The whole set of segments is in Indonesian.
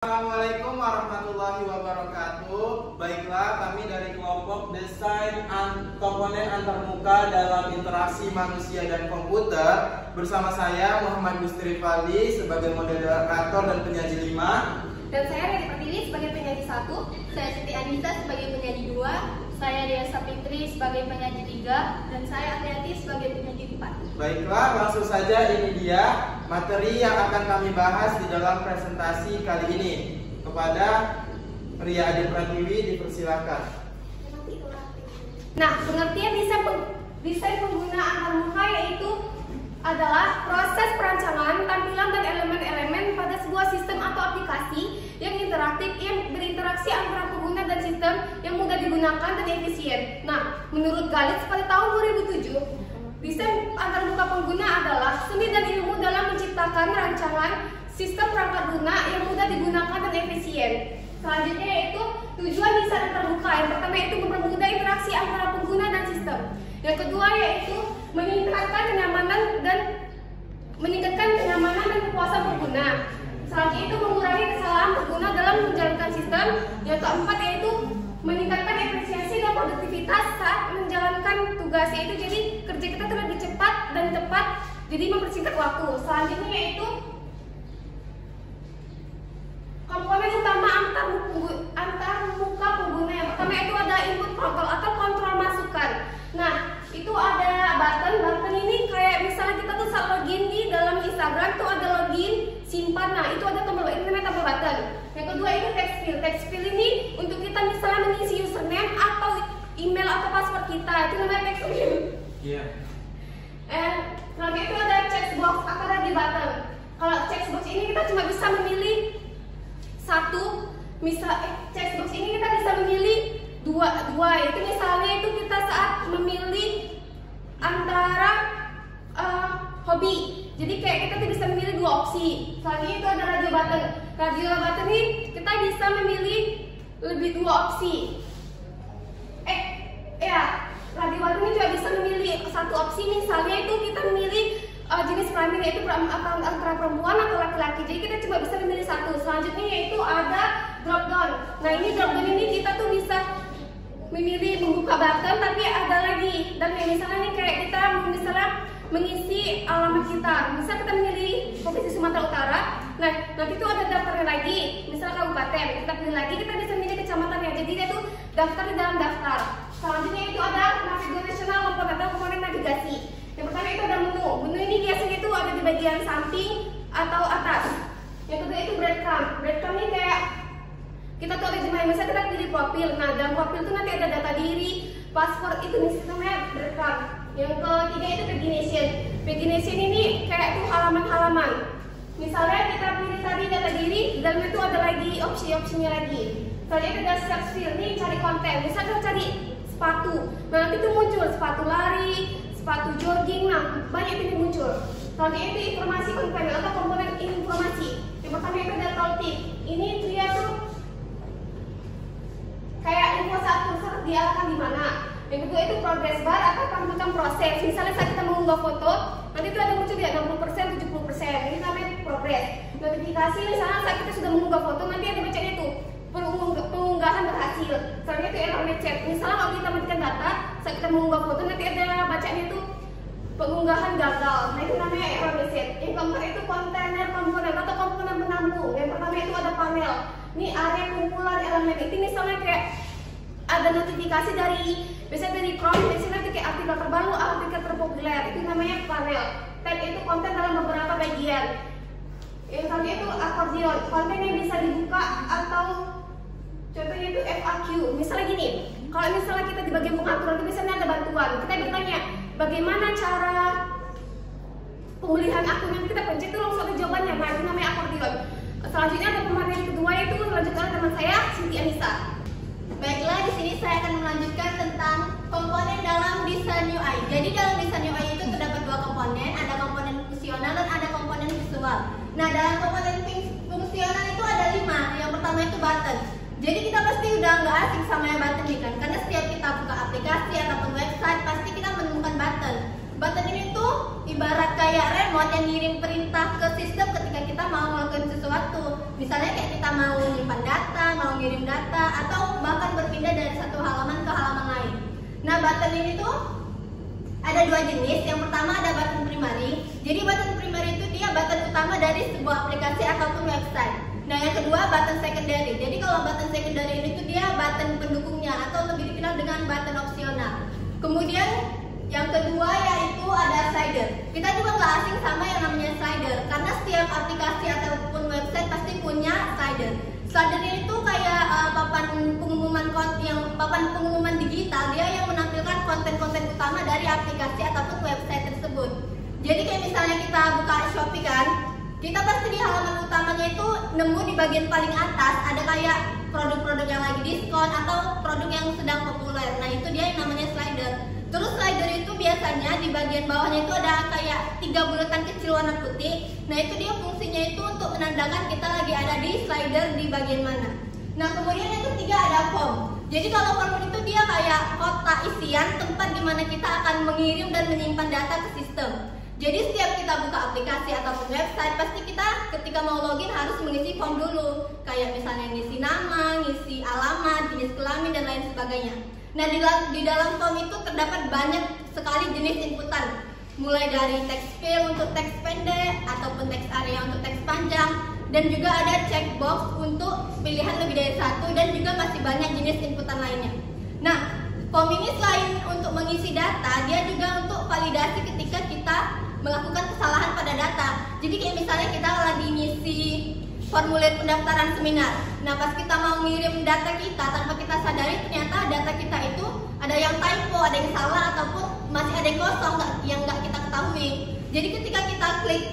Assalamualaikum warahmatullahi wabarakatuh. Baiklah, kami dari kelompok Desain Komponen Antarmuka dalam Interaksi Manusia dan Komputer bersama saya Muhammad Gustri Faldi sebagai moderator dan penyaji 5. Dan saya Redi Pertiwi sebagai penyaji 1, saya Siti Anissa sebagai penyaji 2, saya Dea Sapitri sebagai penyaji 3, dan saya Atriati sebagai penyaji 4. Baiklah, langsung saja ini dia materi yang akan kami bahas di dalam presentasi kali ini. Kepada Ria Adi Pratiwi dipersilakan. Nah, pengertian desain pengguna antarmuka yaitu adalah proses perancangan, tampilan dan elemen-elemen pada sebuah sistem atau aplikasi yang interaktif yang berinteraksi antara pengguna dan sistem yang mudah digunakan dan efisien. Nah, menurut Galit pada tahun 2007, desain antarmuka pengguna adalah seni dan ilmu dalam menciptakan rancangan sistem perangkat guna yang mudah digunakan dan efisien. Selanjutnya yaitu tujuan desain antarmuka. Yang pertama yaitu mempermudah interaksi antara pengguna dan sistem. Yang kedua yaitu meningkatkan kenyamanan dan kepuasan pengguna. Selanjutnya itu mengurangi kesalahan pengguna dalam menjalankan sistem. Yang keempat yaitu meningkatkan efisiensi dan produktivitas saat menjalankan tugas, yaitu jadi kerja kita tuh lebih cepat dan tepat, jadi mempersingkat waktu. Selanjutnya yaitu komponen utama antarmuka pengguna. Yang pertama itu ada input control atau kontrol masukan. Nah, itu ada button ini kayak misalnya kita tuh saat login di dalam Instagram tuh ada login, simpan. Nah, itu ada tombol, ini namanya tombol button. Yang kedua itu text field. Text field ini untuk kita misalnya mengisi username atau email atau password kita, itu namanya text field. Iya. Selanjutnya itu ada checkbox atau ready button. Kalau checkbox ini kita cuma bisa memilih satu, checkbox ini kita bisa memilih dua. Itu misalnya itu kita saat memilih antara hobi. Jadi kayak kita tuh bisa memilih dua opsi. Selanjutnya itu ada radio button. Radio button ini kita bisa memilih lebih dua opsi. Radio button ini juga bisa memilih satu opsi. Misalnya itu kita memilih jenis kelamin, yaitu antara perempuan atau laki-laki. Jadi kita cuma bisa memilih satu. Selanjutnya yaitu ada drop down. Nah, ini drop down ini kita tuh bisa memilih membuka button, tapi ada lagi. Dan misalnya nih kayak kita misalnya mengisi alamat kita. Misal kita memilih Provinsi Sumatera Utara. Nah, nanti tuh ada daftarnya lagi. Misalnya kabupaten, kita pilih lagi, kita bisa memilih kecamatannya. Jadi dia tuh daftar di dalam daftar. Selanjutnya itu ada navigational komponen atau komponen navigasi. Yang pertama itu ada menu. Menu ini biasanya itu ada di bagian samping atau atas. Yang kedua itu breadcrumb. Breadcrumb ini kayak kita tuh ada jemaah, misalnya kita pilih profil. Nah, dalam profil itu nanti ada data diri, password, itu namanya breadcrumb. Yang ketiga itu pagination. Pagination ini kayak itu halaman-halaman. Misalnya kita pilih tadi data diri, dalam itu ada lagi opsi-opsinya lagi. Selanjutnya itu ada search field, ini cari konten. Misalnya kita cari sepatu, nah nanti itu muncul sepatu lari, sepatu jogging, nah banyak ini muncul. Selanjutnya itu informasi komponen atau komponen informasi. Yang pertama itu ada tooltip. Ini dia tuh kayak info saat kursor diarahkan di mana. Yang kedua itu progress bar atau panutan proses. Misalnya saat kita mengunggah foto, nanti itu ada muncul ya 60%, 70%. Ini namanya progress. Notifikasi misalnya saat kita sudah mengunggah foto, nanti ada bacanya itu pengunggahan berhasil. Selanjutnya itu error message. Misalnya kalau kita matikan data, saat kita mengunggah foto nanti ada bacanya itu pengunggahan gagal. Nah, itu namanya error message. Yang keempat itu kontainer komponen atau komponen penampung. Yang pertama itu ada panel. Ini area kumpulan elemen. Itu misalnya kayak ada notifikasi biasanya dari Chrome, biasanya nanti kayak artikel terbaru, artikel terpopuler. Itu namanya panel. Tab itu konten dalam beberapa bagian. Yang selanjutnya itu akordion, konten yang bisa dibuka atau contohnya itu FAQ. Misalnya gini, kalau misalnya kita di bagian pengaturan itu misalnya ada bantuan, kita bertanya bagaimana cara pemulihan akun, yang kita pencet itu langsung ada jawabannya. Nah, itu namanya akordion. Selanjutnya ada pemateri kedua yaitu melanjutkan teman saya Siti Anissa. Baiklah, di sini saya akan melanjutkan tentang komponen dalam desain UI. Jadi dalam desain UI itu terdapat dua komponen, ada komponen fungsional dan ada komponen visual. Nah, dalam komponen fungsional itu ada 5. Yang pertama itu button. Jadi kita pasti udah nggak asing sama yang button ini kan, karena setiap kita buka aplikasi ataupun website pasti kita menemukan button. button ini tuh ibarat kayak remote yang ngirim perintah ke sistem ketika kita mau melakukan sesuatu. Misalnya kayak kita mau menyimpan data, mau ngirim data, atau bahkan berpindah dari satu halaman ke halaman lain. Nah, button ini tuh ada dua jenis. Yang pertama ada button primary. Jadi button primary itu dia button utama dari sebuah aplikasi ataupun website. Nah, yang kedua button secondary. Jadi kalau button secondary ini tuh dia button pendukungnya atau lebih dikenal dengan button opsional. Kemudian yang kedua yaitu ada slider. Kita juga nggak asing sama yang namanya slider karena setiap aplikasi ataupun website pasti punya slider. Slider itu kayak papan pengumuman digital, dia yang menampilkan konten-konten utama dari aplikasi ataupun website tersebut. Jadi kayak misalnya kita buka Shopee kan, kita pasti di halaman utamanya itu nemu di bagian paling atas ada kayak produk-produk yang lagi diskon atau produk yang sedang populer. Nah, itu dia yang namanya slider. Terus slider itu biasanya di bagian bawahnya itu ada kayak 3 bulatan kecil warna putih. Nah, itu dia fungsinya itu untuk menandakan kita lagi ada di slider di bagian mana. Nah, kemudian yang ketiga ada form. Jadi kalau form itu dia kayak kotak isian tempat di mana kita akan mengirim dan menyimpan data ke sistem. Jadi setiap kita buka aplikasi ataupun website, pasti kita ketika mau login harus mengisi form dulu. Kayak misalnya ngisi nama, ngisi alamat, jenis kelamin, dan lain sebagainya. Nah, di dalam form itu terdapat banyak sekali jenis inputan. Mulai dari teks field untuk teks pendek, ataupun teks area untuk teks panjang. Dan juga ada checkbox untuk pilihan lebih dari satu, dan juga masih banyak jenis inputan lainnya. Nah, form ini selain untuk mengisi data, dia juga untuk validasi ketika kita melakukan kesalahan pada data. Jadi kayak misalnya kita lagi ngisi formulir pendaftaran seminar. Nah, pas kita mau ngirim data kita, tanpa kita sadari ternyata data kita itu ada yang typo, ada yang salah, ataupun masih ada yang kosong yang nggak kita ketahui. Jadi ketika kita klik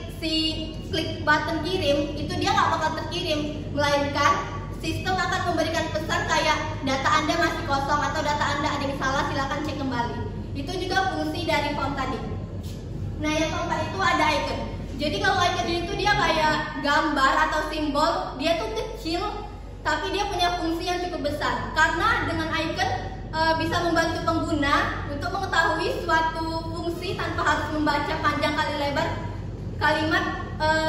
button kirim, itu dia nggak bakal terkirim, melainkan sistem akan memberikan pesan kayak data Anda masih kosong atau data Anda ada yang salah, silakan cek kembali. Itu juga fungsi dari form tadi. Nah, yang keempat itu ada icon. Jadi kalau icon itu dia kayak gambar atau simbol, dia tuh kecil tapi dia punya fungsi yang cukup besar. Karena dengan icon bisa membantu pengguna untuk mengetahui suatu fungsi tanpa harus membaca panjang kali lebar kalimat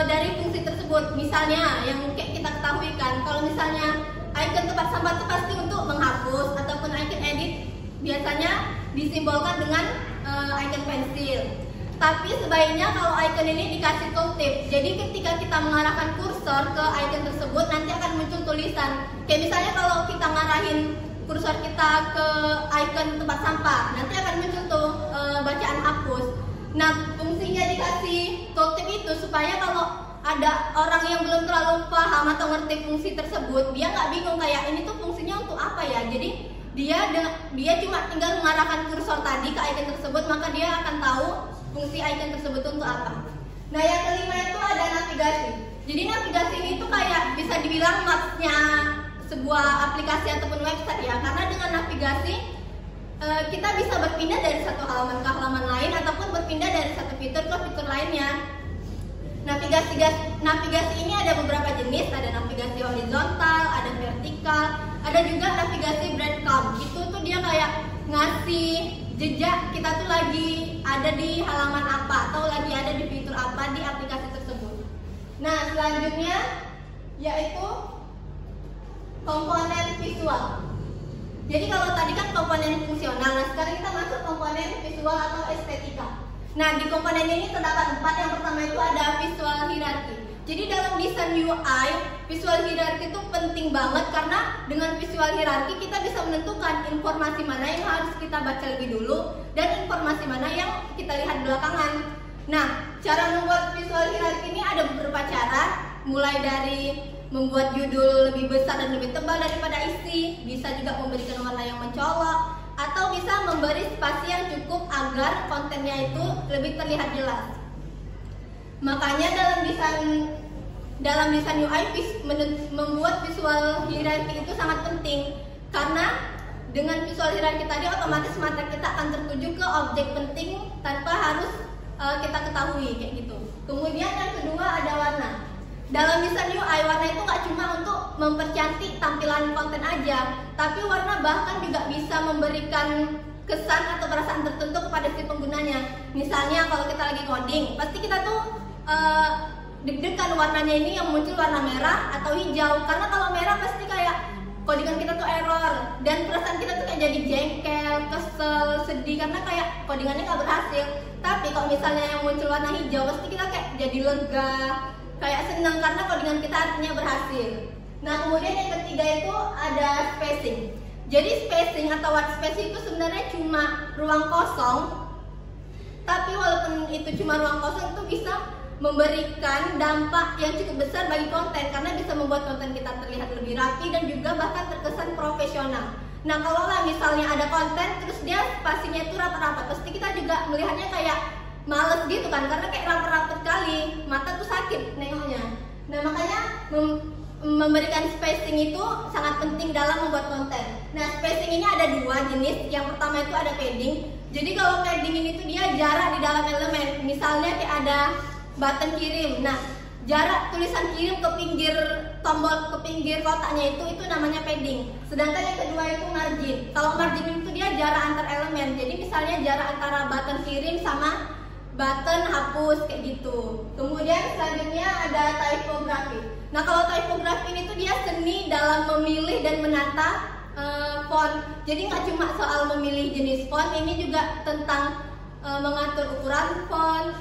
dari fungsi tersebut. Misalnya yang kayak kita ketahui kan, kalau misalnya icon tempat sampah itu pasti untuk menghapus, ataupun icon edit biasanya disimbolkan dengan icon pensil. Tapi sebaiknya kalau icon ini dikasih tooltip. Jadi ketika kita mengarahkan kursor ke icon tersebut, nanti akan muncul tulisan. Kayak misalnya kalau kita ngarahin kursor kita ke icon tempat sampah, nanti akan muncul tuh bacaan hapus. Nah, fungsinya dikasih tooltip itu supaya kalau ada orang yang belum terlalu paham atau ngerti fungsi tersebut, dia nggak bingung kayak ini tuh fungsinya untuk apa ya. Jadi dia cuma tinggal mengarahkan kursor tadi ke icon tersebut, maka dia akan tahu fungsi icon tersebut untuk apa. Nah, yang kelima itu ada navigasi. Jadi navigasi ini tuh kayak bisa dibilang mapsnya sebuah aplikasi ataupun website ya, karena dengan navigasi kita bisa berpindah dari satu halaman ke halaman lain ataupun berpindah dari satu fitur ke fitur lainnya. Navigasi ini ada beberapa jenis, ada navigasi horizontal, ada vertikal, ada juga navigasi breadcrumb. Itu tuh dia kayak ngasih jejak kita tuh lagi ada di halaman apa atau lagi ada di fitur apa di aplikasi tersebut. Nah, selanjutnya yaitu komponen visual. Jadi kalau tadi kan komponen fungsional, nah sekarang kita masuk komponen visual atau estetika. Nah, di komponen ini terdapat 4. Yang pertama itu ada visual hierarchy. Jadi dalam desain UI, visual hierarchy itu penting banget karena dengan visual hierarchy kita bisa menentukan informasi mana yang harus kita baca lebih dulu dan informasi mana yang kita lihat belakangan. Nah, cara membuat visual hierarchy ini ada beberapa cara, mulai dari membuat judul lebih besar dan lebih tebal daripada isi, bisa juga memberikan warna yang mencolok, atau bisa memberi spasi yang cukup agar kontennya itu lebih terlihat jelas. Makanya dalam desain UI membuat visual hierarchy itu sangat penting, karena dengan visual hierarchy tadi otomatis mata kita akan tertuju ke objek penting tanpa harus kita ketahui kayak gitu. Kemudian yang kedua ada warna. Dalam desain UI, warna itu nggak cuma untuk mempercantik tampilan konten aja, tapi warna bahkan juga bisa memberikan kesan atau perasaan tertentu kepada si penggunanya. Misalnya kalau kita lagi coding, pasti kita tuh deg-degan warnanya ini yang muncul warna merah atau hijau. Karena kalau merah pasti kayak codingan kita tuh error, dan perasaan kita tuh kayak jadi jengkel, kesel, sedih karena kayak codingannya nggak berhasil. Tapi kalau misalnya yang muncul warna hijau, pasti kita kayak jadi lega, kayak senang karena codingan kita artinya berhasil. Nah, kemudian yang ketiga itu ada spacing. Jadi spacing atau white space itu sebenarnya cuma ruang kosong, tapi walaupun itu cuma ruang kosong, itu bisa memberikan dampak yang cukup besar bagi konten karena bisa membuat konten kita terlihat lebih rapi dan juga bahkan terkesan profesional. Nah, kalau lah misalnya ada konten terus dia spasinya itu rapat-rapat, pasti kita juga melihatnya kayak males gitu kan, karena kayak rapat-rapat kali, mata tuh sakit nengoknya. Nah, makanya memberikan spacing itu sangat penting dalam membuat konten. Nah, spacing ini ada dua jenis. Yang pertama itu ada padding. Jadi kalau padding ini tuh dia jarak di dalam elemen. Misalnya kayak ada button kirim. Nah, jarak tulisan kirim ke pinggir tombol, ke pinggir kotaknya itu namanya padding. Sedangkan yang kedua itu margin. Kalau margin itu dia jarak antar elemen. Jadi misalnya jarak antara button kirim sama button hapus kayak gitu. Kemudian selanjutnya ada typography. Nah, kalau typography ini tuh dia seni dalam memilih dan menata font. Jadi nggak cuma soal memilih jenis font, ini juga tentang mengatur ukuran font,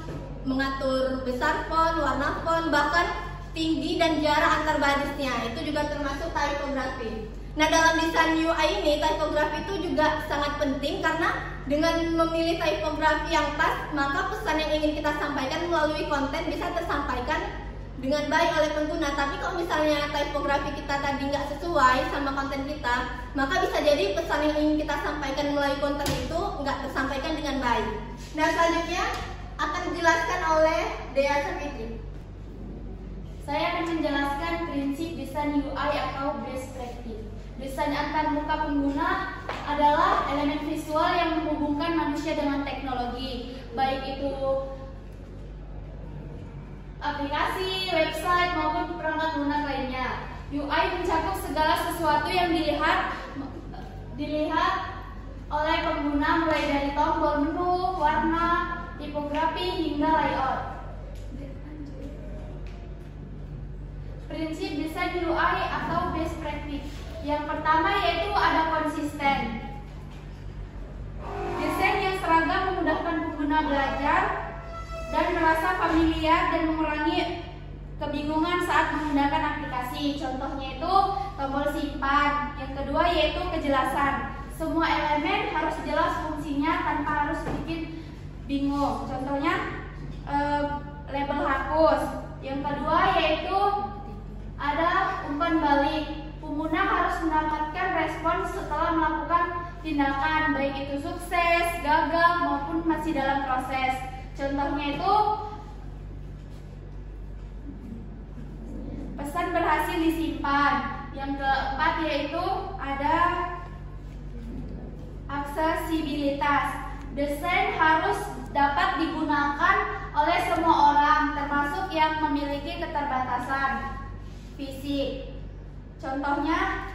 mengatur besar font, warna font, bahkan tinggi dan jarak antar barisnya. Itu juga termasuk typography. Nah, dalam desain UI ini typography itu juga sangat penting karena dengan memilih typography yang pas, maka pesan yang ingin kita sampaikan melalui konten bisa tersampaikan dengan baik oleh pengguna. Tapi kalau misalnya typography kita tadi nggak sesuai sama konten kita, maka bisa jadi pesan yang ingin kita sampaikan melalui konten itu nggak tersampaikan dengan baik. Nah, selanjutnya akan dijelaskan oleh Dea Sapitri. Saya akan menjelaskan prinsip desain UI atau best practice. Desain antar muka pengguna adalah elemen visual yang menghubungkan manusia dengan teknologi, baik itu aplikasi, website, maupun perangkat lunak lainnya. UI mencakup segala sesuatu yang dilihat oleh pengguna, mulai dari tombol menu, warna, tipografi, hingga layout. Prinsip desain UI atau best practice. Yang pertama yaitu ada konsisten. Desain yang seragam memudahkan pengguna belajar dan merasa familiar dan mengurangi kebingungan saat menggunakan aplikasi. Contohnya itu tombol simpan. Yang kedua yaitu kejelasan. Semua elemen harus jelas fungsinya tanpa harus bikin bingung. Contohnya label hapus. Yang kedua yaitu ada umpan balik. Pengguna harus mendapatkan respon setelah melakukan tindakan, baik itu sukses, gagal, maupun masih dalam proses. Contohnya itu pesan berhasil disimpan. Yang keempat yaitu ada aksesibilitas. Desain harus dapat digunakan oleh semua orang, termasuk yang memiliki keterbatasan fisik. Contohnya,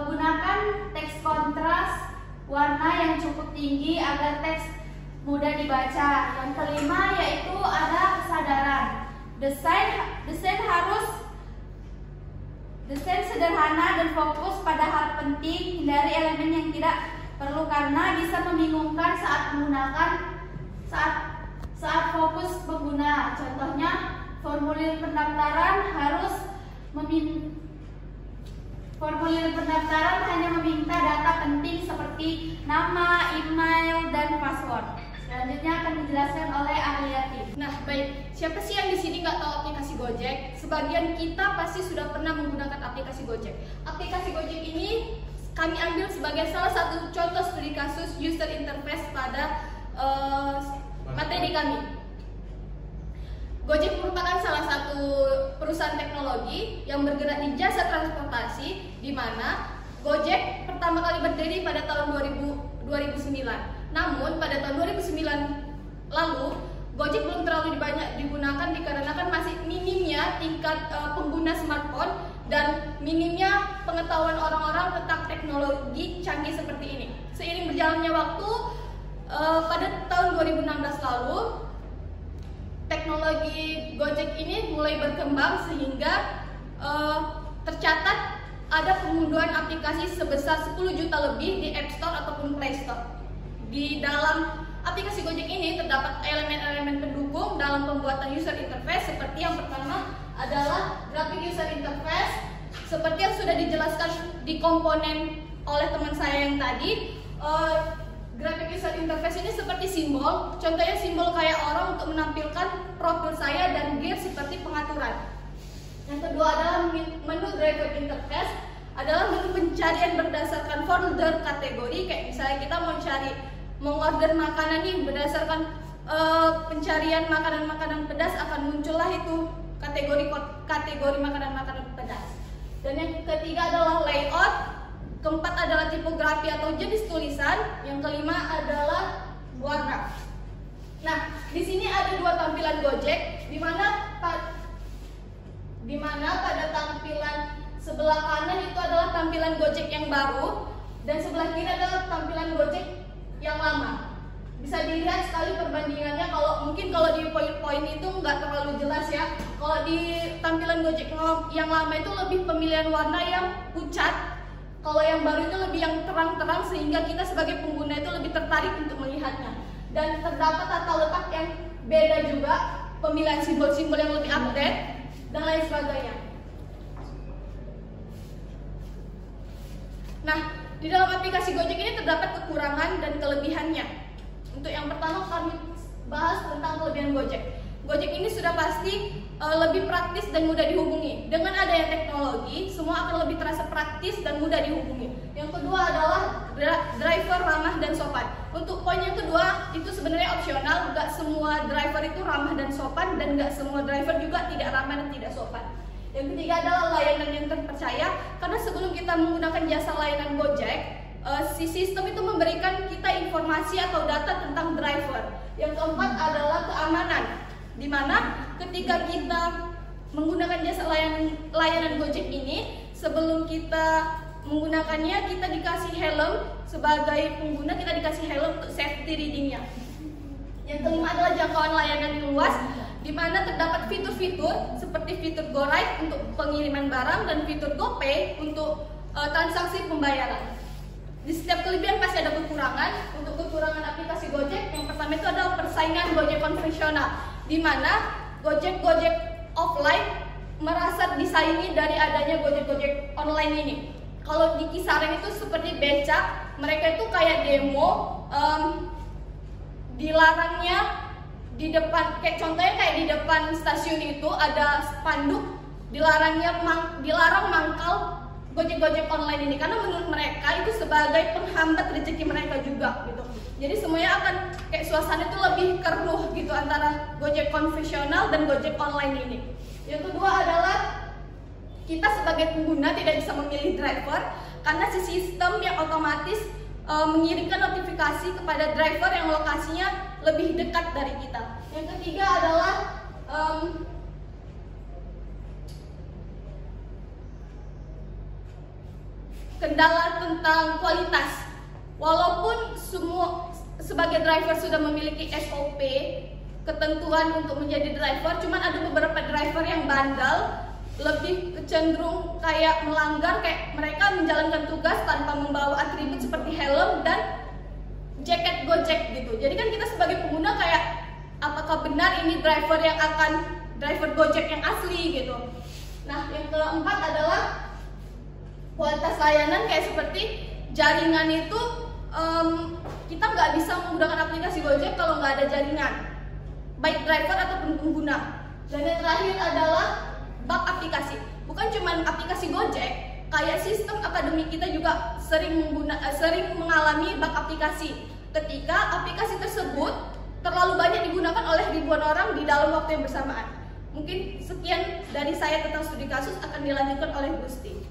gunakan teks kontras warna yang cukup tinggi agar teks mudah dibaca. Yang kelima yaitu ada kesadaran. Desain sederhana dan fokus pada hal penting, hindari elemen yang tidak perlu karena bisa membingungkan saat menggunakan saat fokus pengguna. Contohnya, formulir pendaftaran hanya meminta data penting seperti nama, email, dan password. Selanjutnya akan dijelaskan oleh Ahliati. Nah, baik. Siapa sih yang di sini nggak tahu aplikasi Gojek? Sebagian kita pasti sudah pernah menggunakan aplikasi Gojek. Aplikasi Gojek ini kami ambil sebagai salah satu contoh studi kasus user interface pada materi kami. Gojek merupakan salah satu perusahaan teknologi yang bergerak di jasa transportasi, di mana Gojek pertama kali berdiri pada tahun 2009. Namun pada tahun 2009 lalu Gojek belum terlalu banyak digunakan dikarenakan masih minimnya tingkat pengguna smartphone dan minimnya pengetahuan orang-orang tentang teknologi teknologi canggih seperti ini. Seiring berjalannya waktu, pada tahun 2016 lalu, teknologi Gojek ini mulai berkembang sehingga tercatat ada pengunduhan aplikasi sebesar 10 juta lebih di App Store ataupun Play Store. Di dalam aplikasi Gojek ini terdapat elemen-elemen pendukung dalam pembuatan user interface, seperti yang pertama adalah graphic user interface, seperti yang sudah dijelaskan di komponen oleh teman saya yang tadi. Graphic user interface ini seperti simbol, contohnya simbol kayak orang untuk menampilkan profil saya dan gear seperti pengaturan. Yang kedua adalah menu driver interface, adalah menu pencarian berdasarkan folder kategori. Kayak misalnya kita mau order makanan nih, berdasarkan pencarian makanan-makanan pedas akan muncullah itu kategori makanan-makanan pedas. Dan yang ketiga adalah layout, keempat adalah tipografi atau jenis tulisan, yang kelima adalah warna. Nah, di sini ada dua tampilan Gojek, di mana pada tampilan sebelah kanan itu adalah tampilan Gojek yang baru, dan sebelah kiri adalah tampilan Gojek yang lama. Bisa dilihat sekali perbandingannya. Kalau di poin-poin itu nggak terlalu jelas ya. Kalau di tampilan Gojek yang lama itu lebih pemilihan warna yang pucat. Kalau yang baru itu lebih yang terang-terang, sehingga kita sebagai pengguna itu lebih tertarik untuk melihatnya. Dan terdapat tata letak yang beda juga, pemilihan simbol-simbol yang lebih update, dan lain sebagainya. Nah, di dalam aplikasi Gojek ini terdapat kekurangan dan kelebihannya. Untuk yang pertama kami bahas tentang kelebihan Gojek. Gojek ini sudah pasti lebih praktis dan mudah dihubungi. Dengan adanya teknologi, semua akan lebih terasa praktis dan mudah dihubungi. Yang kedua adalah driver ramah dan sopan. Untuk poin yang kedua, itu sebenarnya opsional. Gak semua driver itu ramah dan sopan, dan gak semua driver juga tidak ramah dan tidak sopan. Yang ketiga adalah layanan yang terpercaya, karena sebelum kita menggunakan jasa layanan Gojek, si sistem itu memberikan kita informasi atau data tentang driver. Yang keempat adalah keamanan, di mana ketika kita menggunakan jasa layanan Gojek ini, sebelum kita menggunakannya kita dikasih helm. Sebagai pengguna kita dikasih helm untuk safety readingnya. Yang kelima adalah jangkauan layanan yang luas, di mana terdapat fitur-fitur seperti fitur GoRide untuk pengiriman barang dan fitur GoPay untuk transaksi pembayaran. Di setiap kelebihan pasti ada kekurangan. Untuk kekurangan aplikasi Gojek, yang pertama itu adalah persaingan Gojek konvensional, di mana Gojek offline merasa disaingi dari adanya Gojek online ini. Kalau di kisaran itu seperti becak, mereka itu kayak demo, dilarangnya di depan, kayak contohnya kayak di depan stasiun itu ada spanduk dilarang mangkal Gojek online ini, karena menurut mereka itu sebagai penghambat rezeki mereka juga gitu. Jadi semuanya akan kayak suasana itu lebih keruh gitu antara Gojek konvensional dan Gojek online ini. Yang kedua adalah kita sebagai pengguna tidak bisa memilih driver, karena si sistem yang otomatis mengirimkan notifikasi kepada driver yang lokasinya lebih dekat dari kita. Yang ketiga adalah kendala tentang kualitas. Walaupun semua sebagai driver sudah memiliki SOP, ketentuan untuk menjadi driver, cuman ada beberapa driver yang bandel, lebih cenderung kayak melanggar, kayak mereka menjalankan tugas tanpa membawa atribut seperti helm dan jaket Gojek gitu. Jadi kan kita sebagai pengguna kayak, apakah benar ini driver Gojek yang asli gitu. Nah, yang keempat adalah kualitas layanan, kayak seperti jaringan itu kita nggak bisa menggunakan aplikasi Gojek kalau nggak ada jaringan, baik driver ataupun pengguna. Dan yang terakhir adalah bug aplikasi. Bukan cuma aplikasi Gojek, kayak sistem akademik kita juga sering mengalami bug aplikasi. Ketika aplikasi tersebut terlalu banyak digunakan oleh ribuan orang di dalam waktu yang bersamaan. Mungkin sekian dari saya tentang studi kasus, akan dilanjutkan oleh Gusti.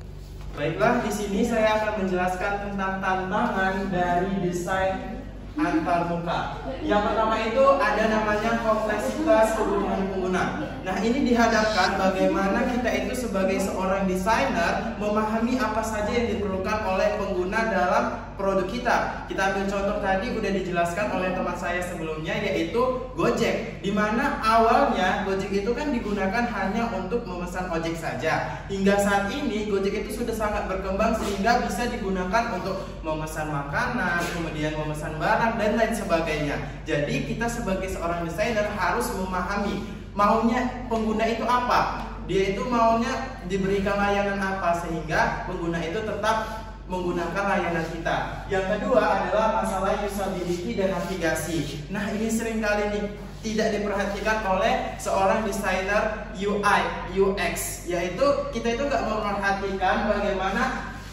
Baiklah, di sini saya akan menjelaskan tentang tantangan dari desain antarmuka. Yang pertama itu ada namanya kompleksitas kebutuhan pengguna. Nah, ini dihadapkan bagaimana kita itu sebagai seorang desainer memahami apa saja yang diperlukan oleh pengguna berguna dalam produk kita. Kita ambil contoh tadi udah dijelaskan oleh teman saya sebelumnya, yaitu Gojek, dimana awalnya Gojek itu kan digunakan hanya untuk memesan ojek saja. Hingga saat ini Gojek itu sudah sangat berkembang sehingga bisa digunakan untuk memesan makanan, kemudian memesan barang dan lain sebagainya. Jadi kita sebagai seorang desainer harus memahami maunya pengguna itu apa. Dia itu maunya diberikan layanan apa sehingga pengguna itu tetap menggunakan layanan kita. Yang kedua adalah masalah usability dan navigasi. Nah, ini seringkali nih tidak diperhatikan oleh seorang desainer UI, UX, yaitu kita itu nggak memperhatikan bagaimana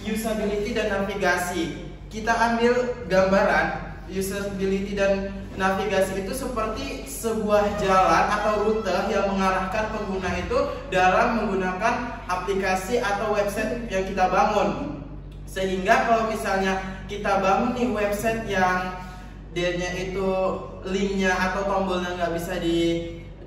usability dan navigasi. Kita ambil gambaran usability dan navigasi itu seperti sebuah jalan atau rute yang mengarahkan pengguna itu dalam menggunakan aplikasi atau website yang kita bangun. Sehingga kalau misalnya kita bangun nih website yang dia-nya itu linknya atau tombolnya nggak bisa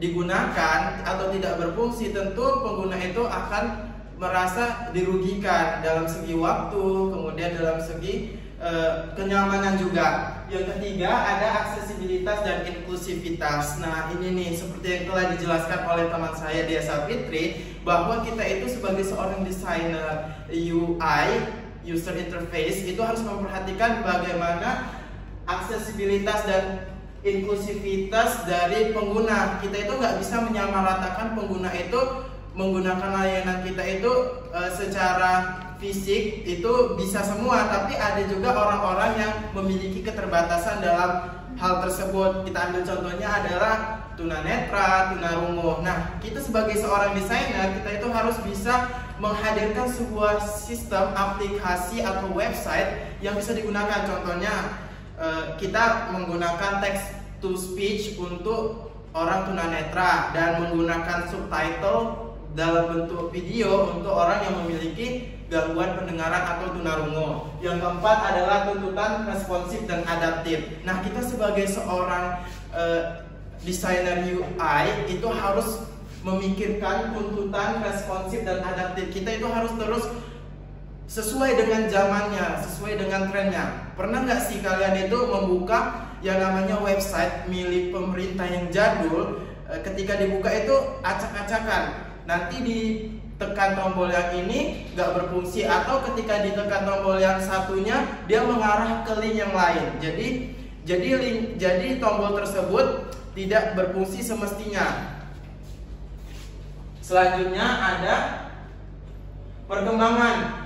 digunakan atau tidak berfungsi, tentu pengguna itu akan merasa dirugikan dalam segi waktu, kemudian dalam segi kenyamanan juga. Yang ketiga ada aksesibilitas dan inklusivitas. Nah, ini nih seperti yang telah dijelaskan oleh teman saya Dia Sapitri, bahwa kita itu sebagai seorang desainer UI, user interface, itu harus memperhatikan bagaimana aksesibilitas dan inklusivitas dari pengguna. Kita itu nggak bisa menyamaratakan pengguna itu menggunakan layanan kita itu secara fisik itu bisa semua, tapi ada juga orang-orang yang memiliki keterbatasan dalam hal tersebut. Kita ambil contohnya adalah tunanetra, tunarungu. Nah, kita sebagai seorang desainer, kita itu harus bisa menghadirkan sebuah sistem aplikasi atau website yang bisa digunakan. Contohnya kita menggunakan text to speech untuk orang tunanetra dan menggunakan subtitle dalam bentuk video untuk orang yang memiliki gangguan pendengaran atau tunarungu. Yang keempat adalah tuntutan responsif dan adaptif. Nah, kita sebagai seorang desainer UI itu harus memikirkan tuntutan responsif dan adaptif. Kita itu harus terus sesuai dengan zamannya, sesuai dengan trennya. Pernah nggak sih kalian itu membuka yang namanya website milik pemerintah yang jadul, ketika dibuka itu acak-acakan, nanti ditekan tombol yang ini nggak berfungsi, atau ketika ditekan tombol yang satunya dia mengarah ke link yang lain. Jadi tombol tersebut tidak berfungsi semestinya. Selanjutnya ada perkembangan.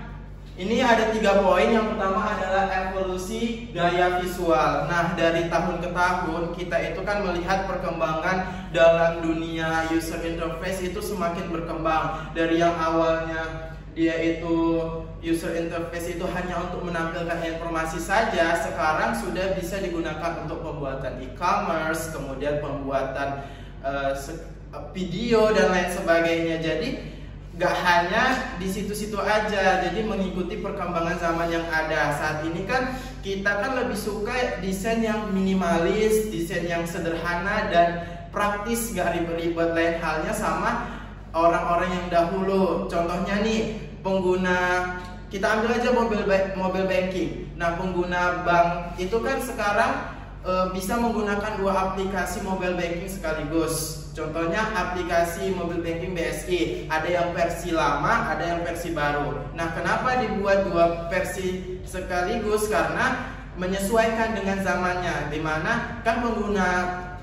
Ini ada 3 poin. Yang pertama adalah evolusi gaya visual. Nah, dari tahun ke tahun kita itu kan melihat perkembangan dalam dunia user interface itu semakin berkembang. Dari yang awalnya dia itu user interface itu hanya untuk menampilkan informasi saja, sekarang sudah bisa digunakan untuk pembuatan e-commerce, kemudian pembuatan video dan lain sebagainya. Jadi gak hanya di situ-situ aja, jadi mengikuti perkembangan zaman yang ada. Saat ini kan kita kan lebih suka desain yang minimalis, desain yang sederhana dan praktis, gak ribet-ribet. Lain halnya sama orang-orang yang dahulu. Contohnya nih, pengguna, kita ambil aja mobile banking. Nah, pengguna bank itu kan sekarang bisa menggunakan 2 aplikasi mobile banking sekaligus. Contohnya aplikasi mobile banking BSI, ada yang versi lama, ada yang versi baru. Nah, kenapa dibuat 2 versi sekaligus? Karena menyesuaikan dengan zamannya, dimana kan pengguna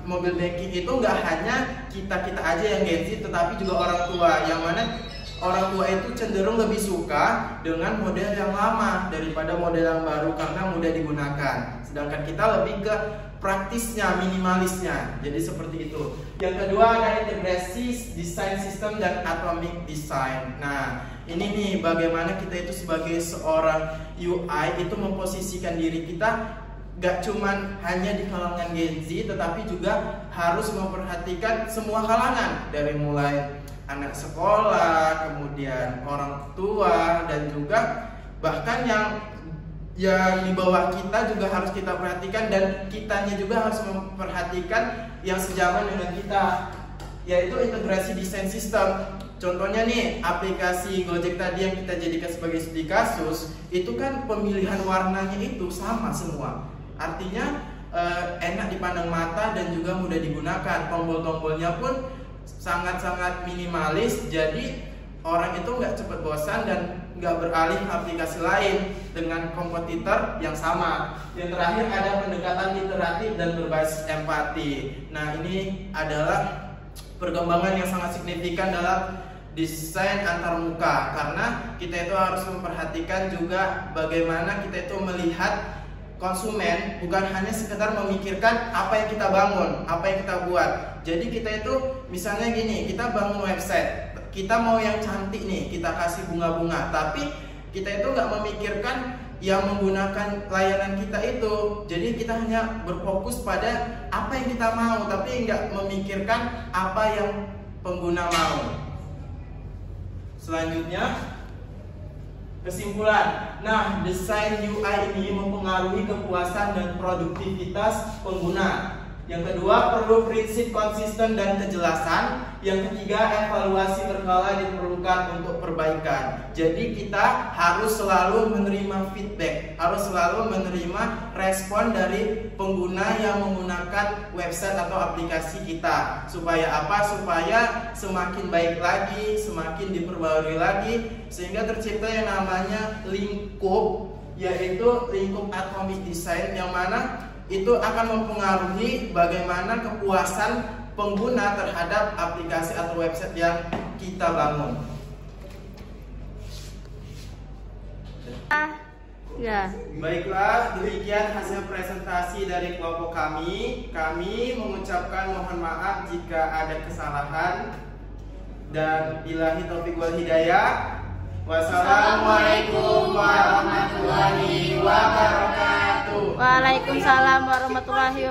mobile banking itu nggak hanya kita aja yang Gen Z, tetapi juga orang tua, yang mana orang tua itu cenderung lebih suka dengan model yang lama daripada model yang baru karena mudah digunakan. Sedangkan kita lebih ke praktisnya, minimalisnya. Jadi seperti itu. Yang kedua ada integrasi desain sistem dan atomic design. Nah, ini nih bagaimana kita itu sebagai seorang UI itu memposisikan diri kita gak cuman hanya di kalangan Gen Z, tetapi juga harus memperhatikan semua kalangan, dari mulai anak sekolah, kemudian orang tua, dan juga bahkan yang di bawah kita juga harus kita perhatikan, dan kitanya juga harus memperhatikan yang sejaman dengan kita, yaitu integrasi desain sistem. Contohnya nih, aplikasi Gojek tadi yang kita jadikan sebagai studi kasus, itu kan pemilihan warnanya itu sama semua. Artinya enak dipandang mata dan juga mudah digunakan. Tombol-tombolnya pun sangat-sangat minimalis, jadi orang itu nggak cepat bosan dan nggak beralih ke aplikasi lain dengan kompetitor yang sama. Yang terakhir ada pendekatan iteratif dan berbasis empati. Nah, ini adalah perkembangan yang sangat signifikan dalam desain antarmuka, karena kita itu harus memperhatikan juga bagaimana kita itu melihat konsumen, bukan hanya sekedar memikirkan apa yang kita bangun, apa yang kita buat. Jadi kita itu misalnya gini, kita bangun website, kita mau yang cantik nih, kita kasih bunga-bunga, tapi kita itu nggak memikirkan yang menggunakan layanan kita itu. Jadi kita hanya berfokus pada apa yang kita mau, tapi nggak memikirkan apa yang pengguna mau. Selanjutnya, kesimpulan. Nah, desain UI ini mempengaruhi kepuasan dan produktivitas pengguna. Yang kedua, perlu prinsip konsisten dan kejelasan. Yang ketiga, evaluasi berkala diperlukan untuk perbaikan. Jadi kita harus selalu menerima feedback, harus selalu menerima respon dari pengguna yang menggunakan website atau aplikasi kita. Supaya apa? Supaya semakin baik lagi, semakin diperbarui lagi, sehingga tercipta yang namanya lingkup, yaitu lingkup atomic design, yang mana itu akan mempengaruhi bagaimana kepuasan pengguna terhadap aplikasi atau website yang kita bangun. Ya. Baiklah, demikian hasil presentasi dari kelompok kami. Kami mengucapkan mohon maaf jika ada kesalahan, dan billahi taufiq wal hidayah. Wassalamualaikum warahmatullahi wabarakatuh. Waalaikumsalam warahmatullahi wabarakatuh.